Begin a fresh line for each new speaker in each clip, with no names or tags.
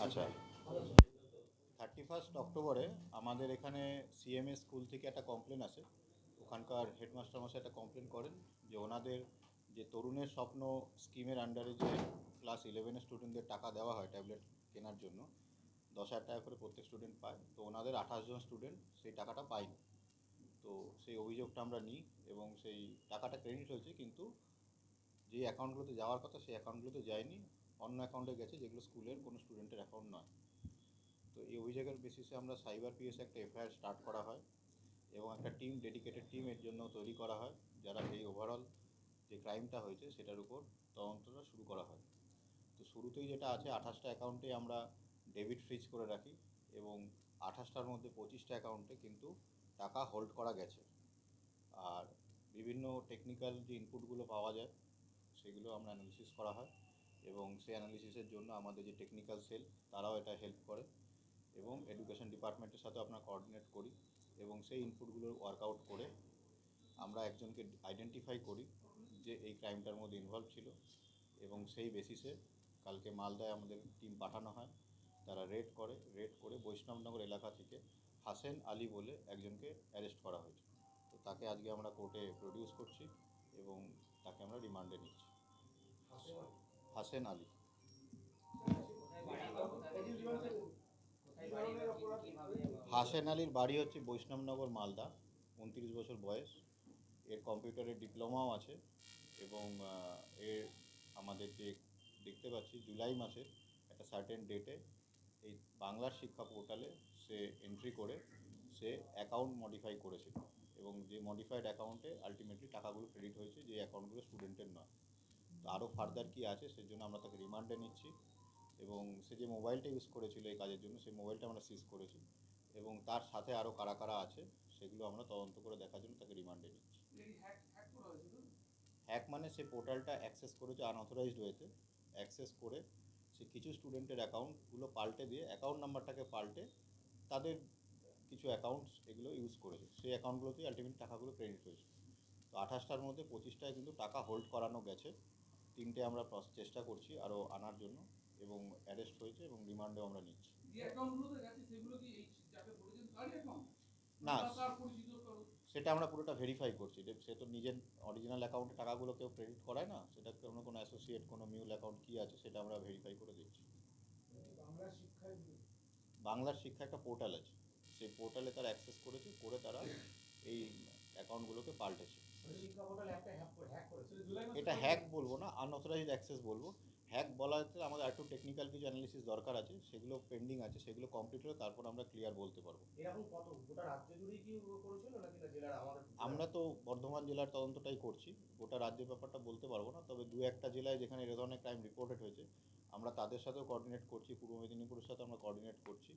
আচ্ছা, 31 অক্টোবরে আমাদের এখানে সিএমএস স্কুল থেকে একটা কমপ্লেন আসে। ওখানকার হেডমাস্টার মশাই একটা কমপ্লেন করেন যে ওনাদের যে তরুণের স্বপ্ন স্কিমের আন্ডারে যে ক্লাস 11-এর স্টুডেন্টদের টাকা দেওয়া হয় ট্যাবলেট কেনার জন্য, 10,000 টাকা করে প্রত্যেক স্টুডেন্ট পায়, তো ওনাদের 28 জন স্টুডেন্ট সেই টাকাটা পায়নি। তো সেই অভিযোগটা আমরা নিই এবং সেই টাকাটা ক্রেডিট হয়েছে, কিন্তু যে অ্যাকাউন্টগুলোতে যাওয়ার কথা সেই অ্যাকাউন্টগুলোতে যায়নি, অন্য অ্যাকাউন্টে গেছে যেগুলো স্কুলের কোনো স্টুডেন্টের অ্যাকাউন্ট নয়। তো এই অভিযোগের বেসিসে আমরা সাইবার পিএসে একটা এফআইআর স্টার্ট করা হয় এবং একটা টিম, ডেডিকেটেড টিম এর জন্য তৈরি করা হয়, যারা এই ওভারঅল যে ক্রাইমটা হয়েছে সেটার উপর তদন্তটা শুরু করা হয়। তো শুরুতেই যেটা আছে, 28টা অ্যাকাউন্টে আমরা ডেবিট ফ্রিজ করে রাখি এবং 28টার মধ্যে 25টা অ্যাকাউন্টে কিন্তু টাকা হোল্ড করা গেছে। আর বিভিন্ন টেকনিক্যাল যে ইনপুটগুলো পাওয়া যায় সেগুলো আমরা অ্যানালিসিস করা হয় এবং সেই অ্যানালিসিসের জন্য আমাদের যে টেকনিক্যাল সেল তারাও এটা হেল্প করে এবং এডুকেশন ডিপার্টমেন্টের সাথে আমরা কোঅর্ডিনেট করি এবং সেই ইনপুটগুলোর ওয়ার্কআউট করে আমরা একজনকে আইডেন্টিফাই করি যে এই ক্রাইমটার মধ্যে ইনভলভ ছিল এবং সেই বেসিসে কালকে মালদায় আমাদের টিম পাঠানো হয়। তারা রেড করে বৈষ্ণবনগর এলাকা থেকে হাসেন আলী বলে একজনকে অ্যারেস্ট করা হয়েছে। তো তাকে আজকে আমরা কোর্টে প্রডিউস করছি এবং তাকে আমরা রিমান্ডে নিচ্ছি। হাসেন আলী। হাসেন আলীর বাড়ি হচ্ছে বৈষ্ণবনগর, মালদা। 29 বছর বয়স। এর কম্পিউটারের ডিপ্লোমাও আছে এবং এর আমাদের যে দেখতে পাচ্ছি জুলাই মাসের একটা সার্টেন ডেটে এই বাংলার শিক্ষা পোর্টালে সে এন্ট্রি করে সে অ্যাকাউন্ট মডিফাই করেছিল এবং যে মডিফাইড অ্যাকাউন্টে আলটিমেটলি টাকাগুলো ক্রেডিট হয়েছে, যে অ্যাকাউন্টগুলো স্টুডেন্টের নয়। তো আরও ফার্দার কী আছে সেজন্য আমরা তাকে রিমান্ডে নিচ্ছি এবং সে যে মোবাইলটা ইউজ করেছিল এই কাজের জন্য সেই মোবাইলটা আমরা সিজ করেছি এবং তার সাথে আরও কারা কারা আছে সেগুলো আমরা তদন্ত করে দেখার জন্য তাকে রিমান্ডে নিচ্ছি। হ্যাক মানে সে পোর্টালটা অ্যাক্সেস করেছে আনঅথরাইজড ওয়েতে, অ্যাক্সেস করে সে কিছু স্টুডেন্টের অ্যাকাউন্টগুলো পাল্টে দিয়ে অ্যাকাউন্ট নাম্বারটাকে পাল্টে তাদের কিছু অ্যাকাউন্টস এগুলো ইউজ করেছে, সেই অ্যাকাউন্টগুলোতেই আলটিমেটলি টাকাগুলো ক্রেডিট হয়েছে। তো 28টার মধ্যে 25টায় কিন্তু টাকা হোল্ড করানো গেছে, 3টে আমরা চেষ্টা করছি আরও আনার জন্য এবং অ্যারেস্ট হয়েছে এবং রিমান্ডেও আমরা নিচ্ছি। না, সেটা আমরা পুরোটা ভেরিফাই করছি। সে তো নিজের অরিজিনাল অ্যাকাউন্টে টাকাগুলো কেউ ক্রেডিট করায় না, সেটা কোনো অ্যাসোসিয়েট কোনো মিউল অ্যাকাউন্ট কী আছে সেটা আমরা ভেরিফাই করে দিচ্ছি। বাংলার শিক্ষা একটা পোর্টাল আছে, সেই পোর্টালে তারা অ্যাক্সেস করেছে, করে তারা এই অ্যাকাউন্টগুলোকে পাল্টেছে। এটা হ্যাক বলবো না, আনঅথরাইজড অ্যাক্সেস বলবো। হ্যাক বলাতে আমাদের একটু টেকনিক্যাল কিছু অ্যানালিসিস দরকার আছে, সেগুলো পেন্ডিং আছে, সেগুলো কমপ্লিট হলে তারপর আমরা ক্লিয়ার বলতে পারবো।
এরকম কত গোটা রাজ্য জুড়েই কি করেছিল নাকি না জেলার আমাদের?
আমরা তো বর্ধমান জেলার তদন্তটাই করছি, গোটা রাজ্যের ব্যাপারটা বলতে পারবো না, তবে 2-1টা জেলায় যেখানে এ ধরনের ক্রাইম রিপোর্টেড হয়েছে আমরা তাদের সাথেও কোঅর্ডিনেট করছি, পূর্ব মেদিনীপুরের সাথে আমরা কোঅর্ডিনেট করছি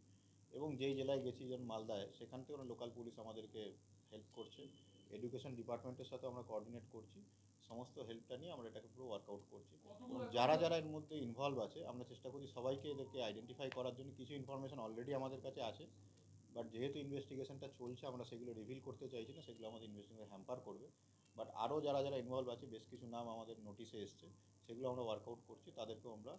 এবং যেই জেলায় গেছি যেমন মালদায়, সেখান থেকে লোকাল পুলিশ আমাদেরকে হেল্প করছে, এডুকেশন ডিপার্টমেন্টের সাথেও আমরা কোঅর্ডিনেট করছি। সমস্ত হেল্পটা নিয়ে আমরা এটাকে পুরো ওয়ার্কআউট করছি এবং যারা যারা এর মধ্যে ইনভলভ আছে আমরা চেষ্টা করছি সবাইকে এদেরকে আইডেন্টিফাই করার জন্য। কিছু ইনফরমেশন অলরেডি আমাদের কাছে আছে, বাট যেহেতু ইনভেস্টিগেশনটা চলছে আমরা সেগুলো রিভিল করতে চাইছি না, সেগুলো আমাদের ইনভেস্টিগেশন হ্যাম্পার করবে। বাট আরও যারা যারা ইনভলভ আছে, বেশ কিছু নাম আমাদের নোটিশে এসছে, সেগুলো আমরা ওয়ার্কআউট করছি, তাদেরকেও আমরা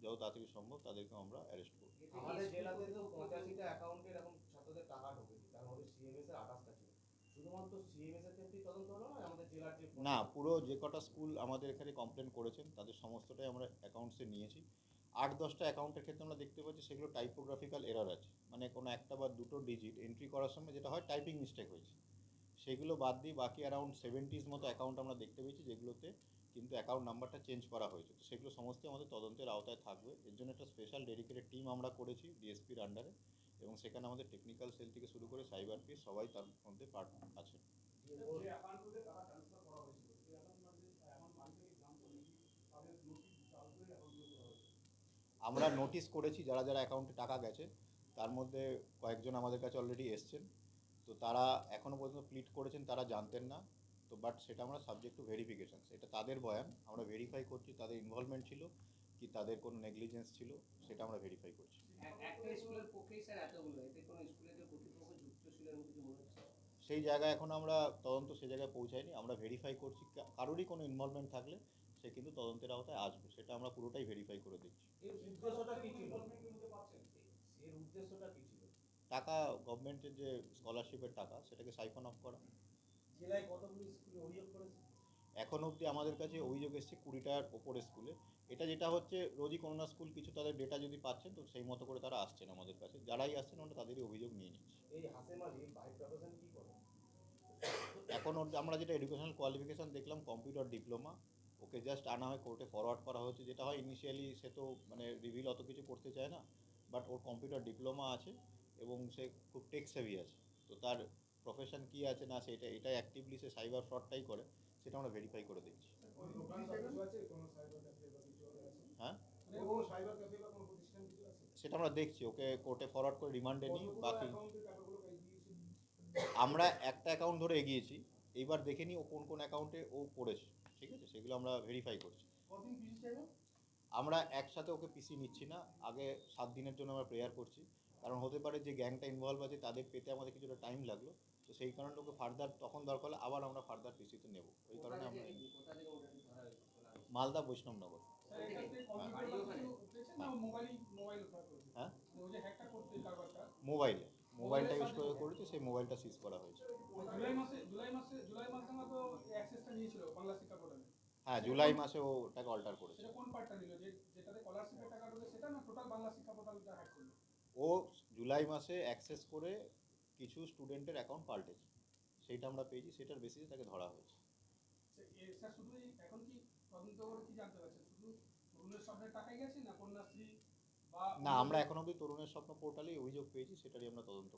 যত তাড়াতাড়ি সম্ভব তাদেরকেও আমরা অ্যারেস্ট করব।
আমাদের জেলাতে তো 85টা অ্যাকাউন্টে এরকম ছাত্রদের টাকা ঢোকেছে, তার মধ্যে সিএমএস এর 28টা ছিল। শুধুমাত্র সিএমএস এর ক্ষেত্রেই তদন্ত হলো না আমাদের জেলার যে?
না, পুরো যে কটা স্কুল আমাদের এখানে কমপ্লেন করেছেন তাদের সমস্তটাই আমরা অ্যাকাউন্টসে নিয়েছি। 8-10টা অ্যাকাউন্টের ক্ষেত্রে আমরা দেখতে পাচ্ছি সেগুলো টাইপোগ্রাফিক্যাল এরর আছে, মানে কোনো একটা বা দুটো ডিজিট এন্ট্রি করার সময় যেটা হয় টাইপিং মিস্টেক হয়েছে, সেগুলো বাদ দিয়ে বাকি অ্যারাউন্ড 70s মতো অ্যাকাউন্ট আমরা দেখতে পেয়েছি যেগুলোতে কিন্তু অ্যাকাউন্ট নাম্বারটা চেঞ্জ করা হয়েছে। তো সেগুলো সমস্তই আমাদের তদন্তের আওতায় থাকবে। এর জন্য একটা স্পেশাল ডেডিকেটেড টিম আমরা করেছি ডিএসপির আন্ডারে এবং সেখানে আমাদের টেকনিক্যাল সেল থেকে শুরু করে সাইবার পিস সবাই তার মধ্যে পার্ট আছে। আমরা নোটিশ করেছি যারা যারা অ্যাকাউন্টে টাকা গেছে, তার মধ্যে কয়েকজন আমাদের কাছে অলরেডি এসছেন। তো তারা এখনও পর্যন্ত প্লিট করেছেন তারা জানতেন না, তো বাট সেটা আমরা সাবজেক্ট টু ভেরিফিকেশান, এটা তাদের বয়ান, আমরা ভেরিফাই করছি তাদের ইনভলভমেন্ট ছিল কি তাদের কোনো নেগলিজেন্স ছিল সেটা আমরা ভেরিফাই করছি।
একটা স্কুলের পক্ষেই স্যার এতগুলো, এতে কোনো স্কুলের যে কর্তৃপক্ষ যুক্ত ছিল এরকম কিছু মনে হচ্ছে?
সেই জায়গায় এখন আমরা তদন্ত সেই জায়গায় পৌঁছাইনি, আমরা ভেরিফাই করছি, কারোরই কোনো ইনভলভমেন্ট থাকলে সে কিন্তু তদন্তের আওতায় আসবে, সেটা আমরা পুরোটাই ভেরিফাই করে দিচ্ছি।
এর উদ্দেশ্যটা কি ছিল? এর উদ্দেশ্যটা কি ছিল?
টাকা, গভর্নমেন্টের যে স্কলারশিপের টাকা, সেটাকে সাইফন অফ করা।
জেলায় কতগুলো স্কুলে অভিযোগ করেছে?
এখন অবধি আমাদের কাছে অভিযোগ এসছে 20টার ওপরে স্কুলে। এটা যেটা হচ্ছে, রোজই কোনো না স্কুল কিছু তাদের ডেটা যদি পাচ্ছেন, তো সেই মতো করে তারা আসছেন আমাদের কাছে। যারাই আসছেন আমরা তাদেরই অভিযোগ নিয়ে নিচ্ছি।
এই হাসেম আলী বাই প্রফেশন কি করে?
এখন আমরা যেটা এডুকেশনাল কোয়ালিফিকেশান দেখলাম, কম্পিউটার ডিপ্লোমা। ওকে জাস্ট আনা হয়, কোর্টে ফরওয়ার্ড করা হয়েছে। যেটা হয় ইনিশিয়ালি, সে তো মানে রিভিল অত কিছু করতে চায় না, বাট ওর কম্পিউটার ডিপ্লোমা আছে এবং সে খুব টেক সেভি আছে। তো তার প্রফেশন কী আছে না আছে, এটা অ্যাক্টিভলি সে সাইবার ফ্রডটাই করে, সেটা আমরা ভেরিফাই করে দিচ্ছি।
কোনো দোকান বা কিছু আছে? কোনো সাইবার ক্যাফে বা কিছু আছে?
হ্যাঁ,
মানে কোনো সাইবার ক্যাফে বা কোনো প্রতিষ্ঠান কিছু আছে?
সেটা আমরা দেখছি। ওকে কোর্টে ফরওয়ার্ড করে রিমান্ডে নিই।
কতগুলো
বাকি
অ্যাকাউন্টে টাকাগুলো দিয়েছে?
আমরা একটা অ্যাকাউন্ট ধরে এগিয়েছি, এইবার দেখে নিই ও কোন কোন অ্যাকাউন্টে ও করেছে। ঠিক আছে, সেগুলো আমরা ভেরিফাই করছি।
কদিন পিছিয়ে চাইবে?
আমরা একসাথে ওকে পিসি নিচ্ছি না, আগে 7 দিনের জন্য আমরা প্রেয়ার করছি। কারণ হতে পারে যে গ্যাংটা ইনভলভ আছে তাদের পেতে আমাদের কিছুটা টাইম লাগলো, তো সেই কারণে ওকে ফার্দার তখন দরকার হলে আবার আমরা ফার্দার পিসিতে নেব। ওই কারণে আমরা
কোথা থেকে মোটামুটি ধরা হয়েছে?
মালদা বৈষ্ণবনগর।
স্যার এটাতে কম্পিউটার
বাড়ি
বা
ওখানে?
কিছু পেয়েছেন না মোবাইল উদ্ধার করেছে?
হ্যাঁ,
ওই যে হ্যাকটা করতে কারবারটা
মোবাইলটা ইউজ করে করেছে, সেই মোবাইলটা সিজ করা হয়েছে।
জুলাই মাস নাগাদ তো অ্যাক্সেসটা নিয়েছিল বাংলা শিক্ষা পোর্টালে।
হ্যাঁ, জুলাই মাসে ও ওটাকে অল্টার করেছে।
সেটা কোন পার্টটা নিল, যেটাতে স্কলারশিপের টাকা ঢোকে সেটা, না টোটাল বাংলা শিক্ষা পোর্টালটা হ্যাক করলো?
ও জুলাই মাসে অ্যাক্সেস করে কিছু স্টুডেন্টের অ্যাকাউন্ট পাল্টেছে, সেইটা আমরা পেয়েছি, সেটার বেসিসে তাকে ধরা হয়েছে।
স্যার শুধু এখন কি তদন্ত করে কি জানতে পারছেন, শুধু তরুণের স্বপ্নের টাকাই গেছে না কন্যাশ্রী বা
না, আমরা এখন অবধি তরুণের স্বপ্ন পোর্টালেই অভিযোগ পেয়েছি, সেটারই আমরা তদন্ত